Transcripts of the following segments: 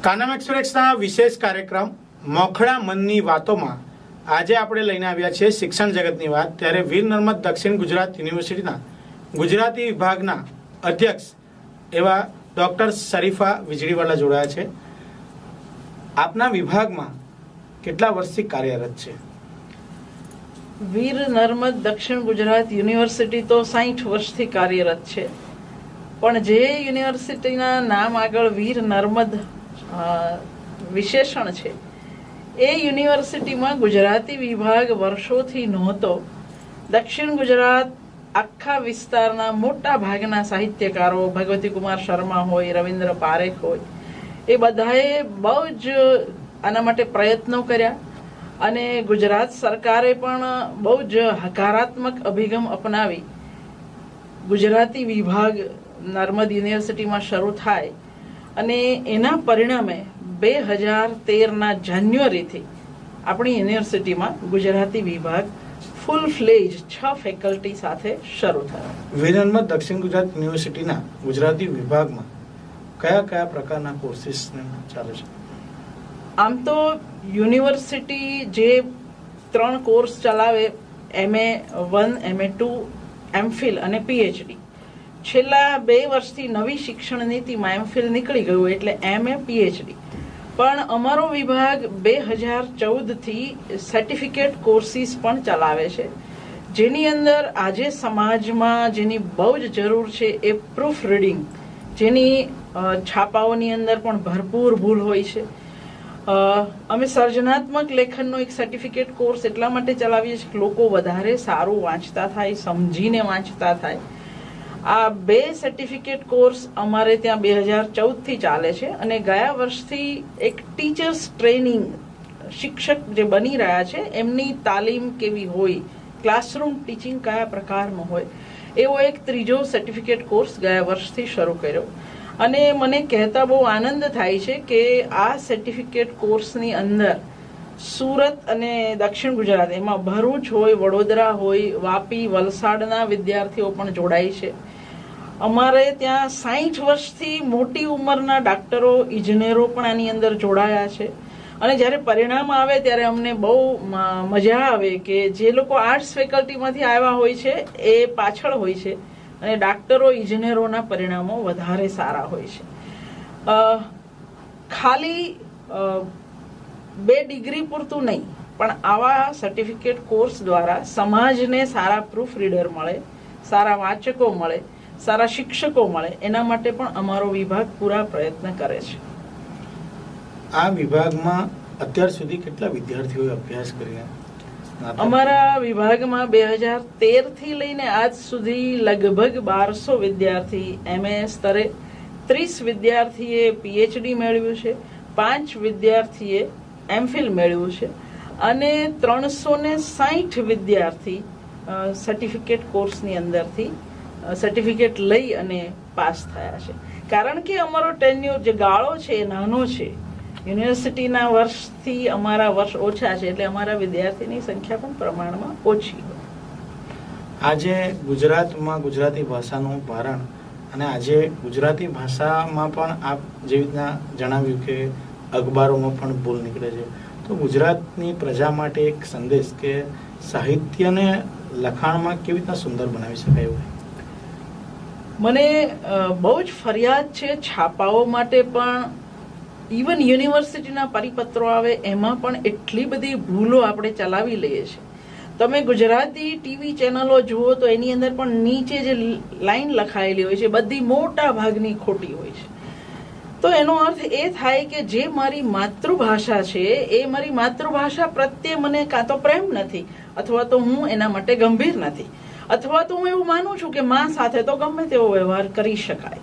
કાનમ એક્સપ્રેસના વિશેષ કાર્યક્રમ મોખળા મનની વાતોમાં આજે આપણે લઈને આવ્યા છીએ શિક્ષણ જગતની વાત. ત્યારે વીર નર્મદ દક્ષિણ ગુજરાત યુનિવર્સિટીના ગુજરાતી વિભાગના અધ્યક્ષ એવા ડૉક્ટર શરીફા વીજળીવાલા જોડાયા છે. આપના વિભાગમાં કેટલા વર્ષથી કાર્યરત છે? વીર નર્મદ દક્ષિણ ગુજરાત યુનિવર્સિટી તો 60 વર્ષથી કાર્યરત છે, પણ જે યુનિવર્સિટીના નામ આગળ વીર નર્મદ વિશેષણ છે એ યુનિવર્સિટીમાં ગુજરાતી વિભાગ વર્ષોથી નહોતો. દક્ષિણ ગુજરાત આખા વિસ્તારના મોટા ભાગના સાહિત્યકારો ભગવતી કુમાર શર્મા હોય, રવિન્દ્ર પારેખ હોય, એ બધાએ બહુ જ આના માટે પ્રયત્નો કર્યા અને ગુજરાત સરકારે પણ બહુ જ હકારાત્મક અભિગમ અપનાવી ગુજરાતી વિભાગ નર્મદ યુનિવર્સિટીમાં શરૂ થાય અને એના પરિણામે 2013ના જાન્યુઆરીથી આપણી યુનિવર્સિટીમાં ગુજરાતી વિભાગ ફૂલ ફ્લેજ 6 ફેકલ્ટી સાથે શરૂ થયો. વીર નર્મદ દક્ષિણ ગુજરાત યુનિવર્સિટીના ગુજરાતી વિભાગમાં કયા કયા પ્રકારના કોર્સીસ ચાલે છે? આમ તો યુનિવર્સિટી જે 3 કોર્સ ચલાવે, MA1, MA2, MPhil અને PhD, છેલ્લા 2 વર્ષથી નવી શિક્ષણ નીતિમાં MPhil નીકળી ગયું એટલે MA PhD. પણ અમારો વિભાગ 2014થી સર્ટિફિકેટ કોર્સીસ પણ ચલાવે છે, જેની અંદર આજે સમાજમાં જેની બહુ જ જરૂર છે એ પ્રૂફ રીડિંગ, જેની છાપાઓની અંદર પણ ભરપૂર ભૂલ હોય છે. અમે સર્જનાત્મક લેખનનો એક સર્ટિફિકેટ કોર્સ એટલા માટે ચલાવીએ છીએ કે લોકો વધારે સારું વાંચતા થાય, સમજીને વાંચતા થાય. આ 2 સર્ટિફિકેટ કોર્સ અમારે ત્યાં 2014થી ચાલે છે અને ગયા વર્ષથી એક ટીચર્સ ટ્રેનિંગ, શિક્ષક જે બની રહ્યા છે એમની તાલીમ કેવી હોય, ક્લાસરૂમ ટીચિંગ કયા પ્રકારનું હોય, એવો એક 3જો સર્ટિફિકેટ કોર્સ ગયા વર્ષથી શરૂ કર્યો. અને મને કહેતા બહુ આનંદ થાય છે કે આ સર્ટિફિકેટ કોર્સની અંદર સુરત અને દક્ષિણ ગુજરાત, એમાં ભરૂચ હોય, વડોદરા હોય, વાપી, વલસાડના વિદ્યાર્થીઓ પણ જોડાય છે. અમારે ત્યાં 60 વર્ષથી મોટી ઉંમરના ડાક્ટરો, ઇજનેરો પણ આની અંદર જોડાયા છે. અને જ્યારે પરિણામ આવે ત્યારે અમને બહુ મજા આવે કે જે લોકો આર્ટ્સ ફેકલ્ટીમાંથી આવ્યા હોય છે એ પાછળ હોય છે અને ડાક્ટરો, ઇજનેરોના પરિણામો વધારે સારા હોય છે. ખાલી 2 ડિગ્રી પૂરતું નહીં, પણ આવા સર્ટિફિકેટ કોર્સ દ્વારા સમાજને સારા પ્રૂફ રીડર મળે, સારા વાંચકો મળે, સારા શિક્ષકો મળે, એના માટે પણ અમારો વિભાગ પૂરા પ્રયત્ન કરે છે. આ વિભાગમાં અત્યાર સુધી કેટલા વિદ્યાર્થીઓએ અભ્યાસ કર્યા? અમારા વિભાગમાં 2013થી લઈને આજ સુધી લગભગ 1200 વિદ્યાર્થી MA સ્તરે, 30 વિદ્યાર્થીએ PhD મેળવ્યું છે, 5 વિદ્યાર્થીએ MPhil મેળવ્યું છે અને 360 વિદ્યાર્થી સર્ટિફિકેટ કોર્સની અંદરથી સર્ટિફિકેટ લઈ અને પાસ થયા છે. કારણ કે અમારો ટેન્યુર જે ગાળો છે એ નાનો છે, યુનિવર્સિટીના વર્ષથી અમારા વર્ષ ઓછા છે એટલે અમારા વિદ્યાર્થીની સંખ્યા પણ પ્રમાણમાં ઓછી હોય. આજે ગુજરાતમાં ગુજરાતી ભાષાનું ભારણ અને આજે ગુજરાતી ભાષામાં પણ આપ જે રીતના જણાવ્યું કે અખબારોમાં પણ ભૂલ નીકળે છે, તો ગુજરાતની પ્રજા માટે એક સંદેશ કે સાહિત્યને લખાણમાં કેવી રીતના સુંદર બનાવી શકાય એવું? મને બહુ જ ફરિયાદ છે છાપાઓ માટે પણ. ઇવન યુનિવર્સિટીના પરિપત્રો આવે એમાં પણ એટલી બધી ભૂલો આપણે ચલાવી લઈએ છીએ. તમે ગુજરાતી ટીવી ચેનલો જુઓ તો એની અંદર પણ નીચે જે લાઈન લખાયેલી હોય છે બધી મોટા ભાગની ખોટી હોય છે. તો એનો અર્થ એ થાય કે જે મારી માતૃભાષા છે એ મારી માતૃભાષા પ્રત્યે મને કાં તો પ્રેમ નથી, અથવા તો હું એના માટે ગંભીર નથી, અથવા તો હું એવું માનું છું કે માં સાથે તો ગમે તેવો વ્યવહાર કરી શકાય.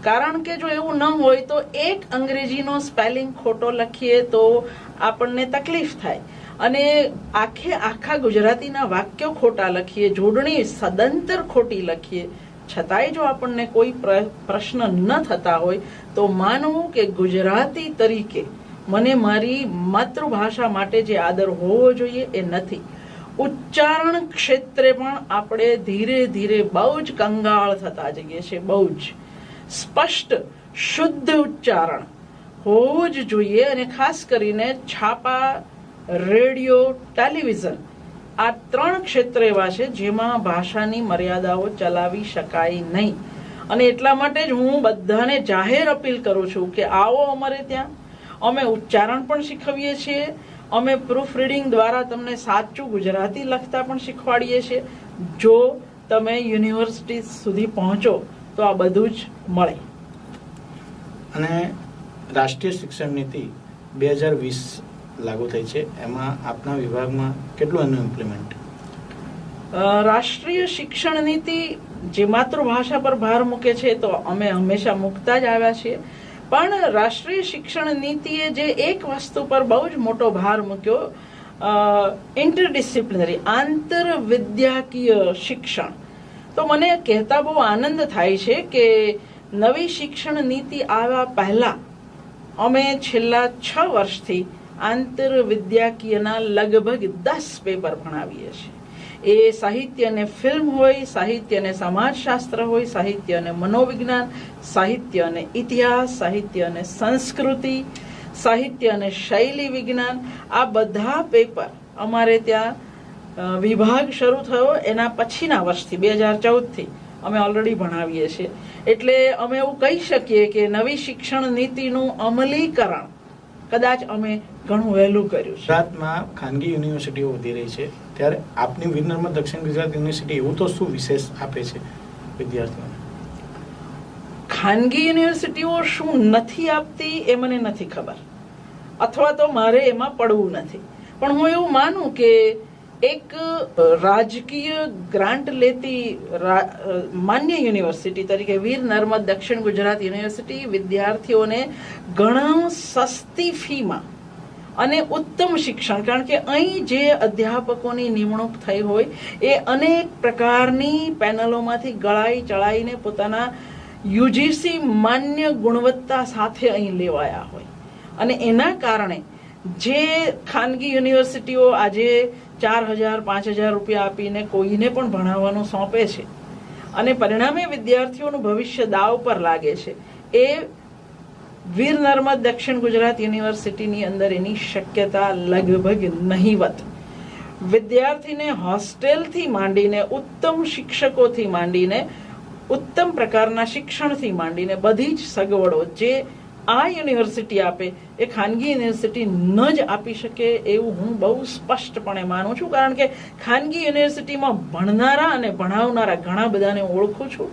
કારણ કે જો એવું ન હોય તો એક અંગ્રેજીનો સ્પેલિંગ ખોટો લખીએ તો આપણને તકલીફ થાય અને આખા ગુજરાતીના વાક્યો ખોટા લખીએ, જોડણી સદંતર ખોટી લખીએ, છતાંય જો આપણને કોઈ પ્રશ્ન ન થતા હોય તો માનવું કે ગુજરાતી તરીકે મને મારી માતૃભાષા માટે જે આદર હોવો જોઈએ એ નથી. ઉચ્ચારણ ક્ષેત્રે પણ આપણે ધીરે ધીરે બહુ જ કંગાળ થતા જઈએ છીએ. બહુ જ સ્પષ્ટ શુદ્ધ ઉચ્ચારણ હોવું જ જોઈએ. અને ખાસ કરીને છાપા, રેડિયો, ટેલિવિઝન આ 3 ક્ષેત્ર એવા છે જેમાં ભાષાની મર્યાદાઓ ચલાવી શકાય નહીં. અને એટલા માટે જ હું બધાને જાહેર અપીલ કરું છું કે આવો અમારે ત્યાં. અમે ઉચ્ચારણ પણ શીખવીએ છીએ, અમે પ્રૂફ રીડિંગ દ્વારા તમને સાચું ગુજરાતી લખતા પણ શીખવાડીએ છીએ. જો તમે યુનિવર્સિટી સુધી પહોંચો તો આ બધું જ મળે. અને રાષ્ટ્રીય શિક્ષણ નીતિ 2020 લાગુ થઈ છે, એમાં આપના વિભાગમાં કેટલું એનું ઇમ્પ્લિમેન્ટ? રાષ્ટ્રીય શિક્ષણ નીતિ જે માતૃભાષા પર ભાર મૂકે છે તો અમે હંમેશા મૂકતા જ આવ્યા છીએ. પણ રાષ્ટ્રીય શિક્ષણ નીતિએ જે એક વસ્તુ પર બહુ જ મોટો ભાર મૂક્યો, ઇન્ટરડિસિપ્લિનરી આંતરવિદ્યાકીય શિક્ષણ. તો મને કહેતા બહુ આનંદ થાય છે કે નવી શિક્ષણ નીતિ આવ્યા પહેલા અમે છેલ્લા 6 વર્ષથી આંતરવિદ્યાકીયના લગભગ 10 પેપર ભણાવીએ છીએ. એ સાહિત્ય અને ફિલ્મ હોય, સાહિત્ય અને સમાજશાસ્ત્ર હોય, સાહિત્ય અને મનોવિજ્ઞાન, સાહિત્ય અને ઇતિહાસ, સાહિત્ય અને સંસ્કૃતિ, સાહિત્ય અને શૈલી વિજ્ઞાન. આ બધા પેપર અમારે ત્યાં વિભાગ શરૂ થયો એના પછીના વર્ષથી 2014થી અમે ઓલરેડી ભણાવીએ છીએ. એટલે અમે એવું કહી શકીએ કે નવી શિક્ષણ નીતિનું અમલીકરણ કદાચ અમે ઘણું વહેલું કર્યું છે. ગુજરાતમાં ખાનગી યુનિવર્સિટીઓ વધી રહી છે, ત્યારે આપની વીર નર્મદ દક્ષિણ ગુજરાત યુનિવર્સિટી એવું તો શું વિશેષ આપે છે વિદ્યાર્થીઓને? ખાનગી યુનિવર્સિટીઓ શું નથી આપતી એ મને નથી ખબર, અથવા તો મારે એમાં પડવું નથી. પણ હું એવું માનું કે એક રાજકીય ગ્રાન્ટ લેતી માન્ય યુનિવર્સિટી તરીકે વીર નર્મદ દક્ષિણ ગુજરાત યુનિવર્સિટી વિદ્યાર્થીઓને ઘણા સસ્તી ફીમાં અને ઉત્તમ શિક્ષણ, કારણ કે અહીં જે અધ્યાપકોની નિમણૂક થઈ હોય એ અનેક પ્રકારની પેનલોમાંથી ગળાઈ ચડાઈને પોતાના યુજીસી માન્ય ગુણવત્તા સાથે અહીં લેવાયા હોય. અને એના કારણે જે ખાનગી યુનિવર્સિટીઓ આજે 4,000-5,000 રૂપિયા આપીને કોઈને પણ ભણાવવાનું સોંપે છે અને પરિણામે વિદ્યાર્થીઓનું ભવિષ્ય દાવ પર લાગે છે, એ વીર નર્મદ દક્ષિણ ગુજરાત યુનિવર્સિટીની અંદર એની શક્યતા લગભગ નહીવત. વિદ્યાર્થીને હોસ્ટેલથી માંડીને ઉત્તમ શિક્ષકોથી માંડીને ઉત્તમ પ્રકારના શિક્ષણથી માંડીને બધી જ સગવડો જે આ યુનિવર્સિટી આપે એ ખાનગી યુનિવર્સિટી ન જ આપી શકે એવું હું બહુ સ્પષ્ટપણે માનું છું. કારણ કે ખાનગી યુનિવર્સિટીમાં ભણનારા અને ભણાવનારા ઘણા બધાને ઓળખું છું,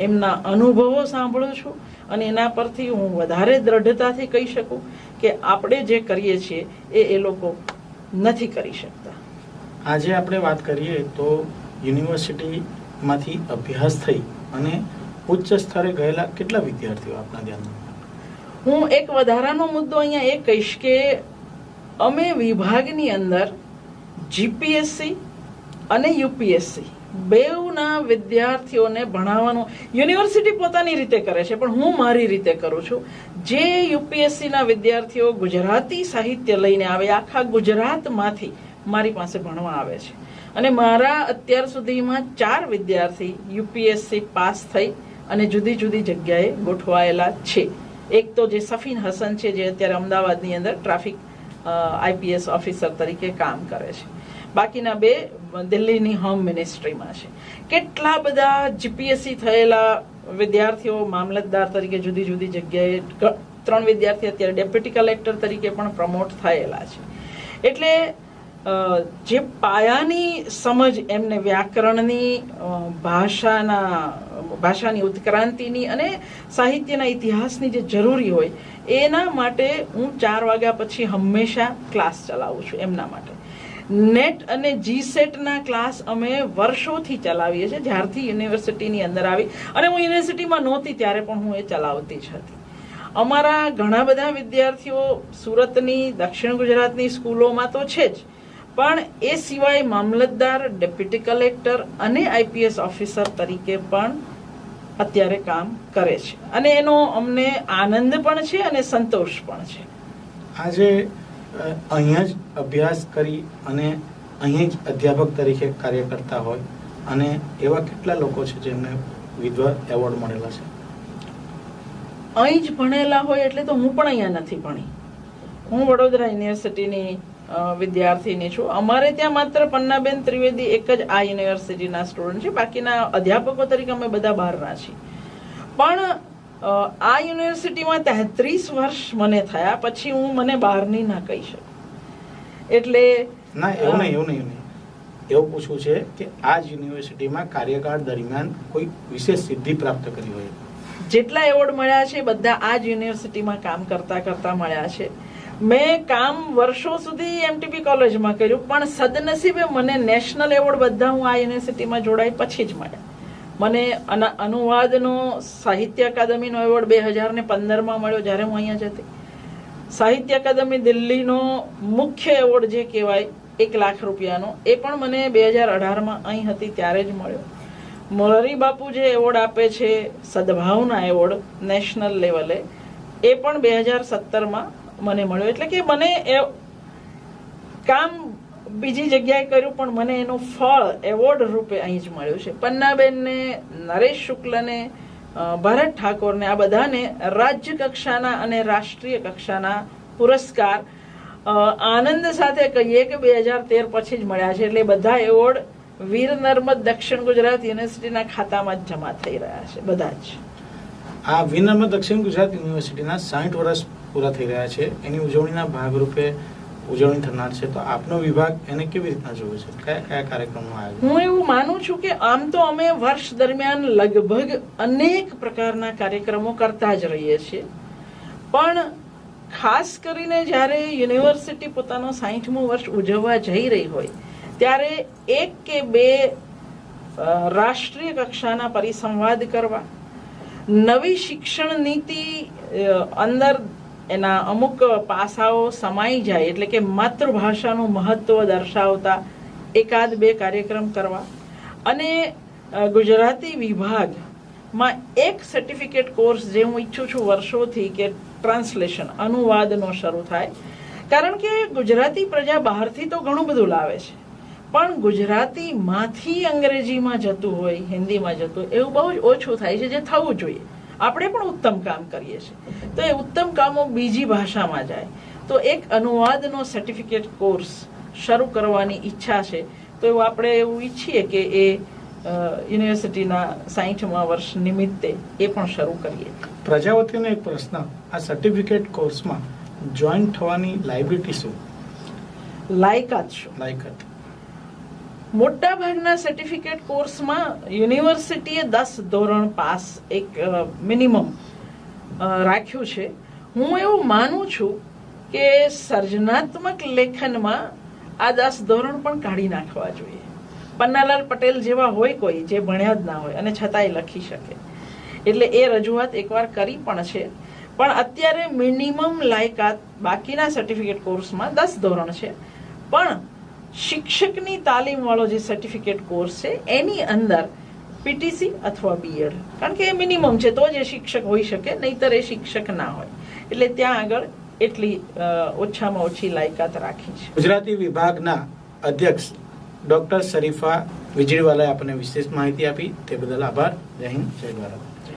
એમના અનુભવો સાંભળું છું અને એના પરથી હું વધારે દ્રઢતાથી કહી શકું કે આપણે જે કરીએ છીએ એ લોકો નથી કરી શકતા. આજે આપણે વાત કરીએ તો યુનિવર્સિટીમાંથી અભ્યાસ થઈ અને ઉચ્ચ સ્તરે ગયેલા કેટલા વિદ્યાર્થીઓ આપના ધ્યાનમાં? હું એક વધારાનો મુદ્દો અહીંયા એ કહીશ કે અમે વિભાગની અંદર જીપીએસસી અને યુપીએસસી બેઉના વિદ્યાર્થીઓને ભણાવવાનું યુનિવર્સિટી પોતાની રીતે કરે છે, પણ હું મારી રીતે કરું છું. જે યુપીએસસીના વિદ્યાર્થીઓ ગુજરાતી સાહિત્ય લઈને આવે, આખા ગુજરાતમાંથી મારી પાસે ભણવા આવે છે અને મારા અત્યાર સુધીમાં 4 વિદ્યાર્થી યુપીએસસી પાસ થઈ અને જુદી જુદી જગ્યાએ ગોઠવાયેલા છે. એક તો જે સફીન હસન છે જે અત્યારે અમદાવાદની અંદર ટ્રાફિક આઈપીએસ ઓફિસર તરીકે કામ કરે છે. બાકીના 2 દિલ્હીની હોમ મિનિસ્ટ્રીમાં છે. કેટલા બધા જીપીએસસી થયેલા વિદ્યાર્થીઓ મામલતદાર તરીકે જુદી જુદી જગ્યાએ, 3 વિદ્યાર્થી અત્યારે ડેપ્યુટી કલેક્ટર તરીકે પણ પ્રમોટ થયેલા છે. એટલે જે પાયાની સમજ એમને વ્યાકરણની, ભાષાની ઉત્ક્રાંતિની અને સાહિત્યના ઇતિહાસની જે જરૂરી હોય એના માટે હું 4 વાગ્યા પછી હંમેશા ક્લાસ ચલાવું છું એમના માટે. નેટ અને જીસેટના ક્લાસ અમે વર્ષોથી ચલાવીએ છીએ, જ્યારથી યુનિવર્સિટીની અંદર આવી. અને હું યુનિવર્સિટીમાં નહોતી ત્યારે પણ હું એ ચલાવતી જ હતી. અમારા ઘણા બધા વિદ્યાર્થીઓ સુરતની, દક્ષિણ ગુજરાતની સ્કૂલોમાં તો છે જ, પણ એ સિવાય મામલતદાર, ડેપ્યુટી કલેક્ટર અને આઈપીએસ ઓફિસર તરીકે પણ અત્યારે કામ કરે છે અને એનો અમને આનંદ પણ છે અને સંતોષ પણ છે. આજે અહીંયા જ અભ્યાસ કરી અને અહીં જ અધ્યાપક તરીકે કાર્ય કરતા હોય અને એવા કેટલા લોકો છે જેમને વિદ્વા એવોર્ડ મળેલા છે? અહીં જ ભણેલા હોય એટલે તો હું પણ અહીંયા નથી ભણી. હું વડોદરા યુનિવર્સિટીની વિદ્યાર્થીની છું. અમારે ત્યાં માત્ર પન્નાબેન ત્રિવેદી એક જ આ યુનિવર્સિટીના સ્ટુડન્ટ છે, બાકીના અધ્યાપકો તરીકે અમે બધા બહારના છીએ. પણ આ યુનિવર્સિટીમાં 33 વર્ષ મને થયા પછી હું મને બહારની ના કહી શકું. એટલે ના, એવું નહીં. એવું પૂછવું છે કે આ જ યુનિવર્સિટીમાં કાર્યકાળ દરમિયાન કોઈ વિશેષ સિદ્ધિ પ્રાપ્ત કરી હોય? જેટલા એવોર્ડ મળ્યા છે બધા આ જ યુનિવર્સિટીમાં કામ કરતા મળ્યા છે. મેં કામ વર્ષો સુધી એમટીપી કોલેજમાં કર્યું, પણ સદનસીબે મને નેશનલ એવોર્ડ બધા હું આ યુનિવર્સિટીમાં જોડાઈ પછી જ મળ્યા. મને અનુવાદનો સાહિત્ય અકાદમીનો એવોર્ડ 2015માં મળ્યો જ્યારે હું અહીંયા જતી. સાહિત્ય અકાદમી દિલ્હીનો મુખ્ય એવોર્ડ જે કહેવાય 1 લાખ રૂપિયાનો, એ પણ મને 2018માં અહીં હતી ત્યારે જ મળ્યો. મોરારી બાપુ જે એવોર્ડ આપે છે સદભાવના એવોર્ડ નેશનલ લેવલે, એ પણ 2017માં મને મળ્યો. એટલે કે મને કામ બીજી જગ્યાએ કર્યું પણ મને એનું ફળ એવોર્ડ રૂપે અહીં જ મળ્યું છે. પન્નાબેનને, નરેશ શુક્લને, ભરત ઠાકોરને, આ બધાને રાજ્ય કક્ષાના અને રાષ્ટ્રીય કક્ષાના પુરસ્કાર આનંદ સાથે કહીએ કે 2013 પછી જ મળ્યા છે. એટલે બધા એવોર્ડ વીર નર્મદ દક્ષિણ ગુજરાત યુનિવર્સિટીના ખાતામાં જ જમા થઈ રહ્યા છે બધા જ. આ વીર નર્મદ દક્ષિણ ગુજરાત યુનિવર્સિટીના 60 વર્ષ પૂરા થઈ રહ્યા છે, એની ઉજવણીના ભાગરૂપે ઉજવણી થનાર છે, તો આપનો વિભાગ એને કેવી રીતના જોવે છે? કયા કાર્યક્રમનું આયોજન? હું એવું માનું છું કે આમ તો અમે વર્ષ દરમિયાન લગભગ અનેક પ્રકારના કાર્યક્રમો કરતા જ રહીએ છીએ, પણ ખાસ કરીને જ્યારે યુનિવર્સિટી પોતાનો 60મું વર્ષ ઉજવવા જઈ રહી હોય ત્યારે 1 કે 2 રાષ્ટ્રીય કક્ષાના પરિસંવાદ કરવા, નવી શિક્ષણ નીતિ અંદર એના અમુક પાસાઓ સમાઈ જાય એટલે કે માતૃભાષાનું મહત્વ દર્શાવતા 1-2 કાર્યક્રમ કરવા, અને ગુજરાતી વિભાગમાં એક સર્ટિફિકેટ કોર્સ જે હું ઈચ્છું છું વર્ષોથી કે ટ્રાન્સલેશન અનુવાદનો શરૂ થાય. કારણ કે ગુજરાતી પ્રજા બહારથી તો ઘણું બધું લાવે છે, પણ ગુજરાતીમાંથી અંગ્રેજીમાં જતું હોય, હિન્દીમાં જતું હોય એવું બહુ જ ઓછું થાય છે, જે થવું જોઈએ. આપણે પણ ઉત્તમ કામ કરીએ છીએ, તો એ ઉત્તમ કામો બીજી ભાષામાં જાય. તો એક અનુવાદનો સર્ટિફિકેટ કોર્સ શરૂ કરવાની ઈચ્છા છે. તો એવું આપણે એવું ઈચ્છીએ કે એ યુનિવર્સિટીના 60મા વર્ષ નિમિત્તે એ પણ શરૂ કરીએ. પ્રજાવતીનો એક પ્રશ્ન, આ સર્ટિફિકેટ કોર્સમાં જોઈન થવાની લાયબિલિટી શું? લાયકાત શું? લાયકાત મોટા ભાગના સર્ટિફિકેટ કોર્સમાં યુનિવર્સિટીએ 10 ધોરણ પાસ એક મિનિમમ રાખ્યું છે. હું એવું માનું છું કે સર્જનાત્મક લેખનમાં આ 10 ધોરણ પણ કાઢી નાખવા જોઈએ. પન્નાલાલ પટેલ જેવા હોય કોઈ જે ભણ્યા જ ના હોય અને છતાંય લખી શકે, એટલે એ રજૂઆત એકવાર કરી પણ છે. પણ અત્યારે મિનિમમ લાયકાત બાકીના સર્ટિફિકેટ કોર્સમાં 10 ધોરણ છે, પણ શિક્ષકની તાલીમ વાળો જે સર્ટિફિકેટ કોર્સ છે એની અંદર પીટીસી અથવા બીએડ, કારણ કે એ મિનિમમ છે તો જ એ શિક્ષક હોઈ શકે, નહીતર એ શિક્ષક ના હોય. એટલે ત્યાં આગળ એટલી ઓછામાં ઓછી લાયકાત રાખી છે. ગુજરાતી વિભાગના અધ્યક્ષ ડોક્ટર શરીફા વીજળીવાલાએ આપણને વિશેષ માહિતી આપી, તે બદલ આભાર. જય હિન્દ, જય ભારત.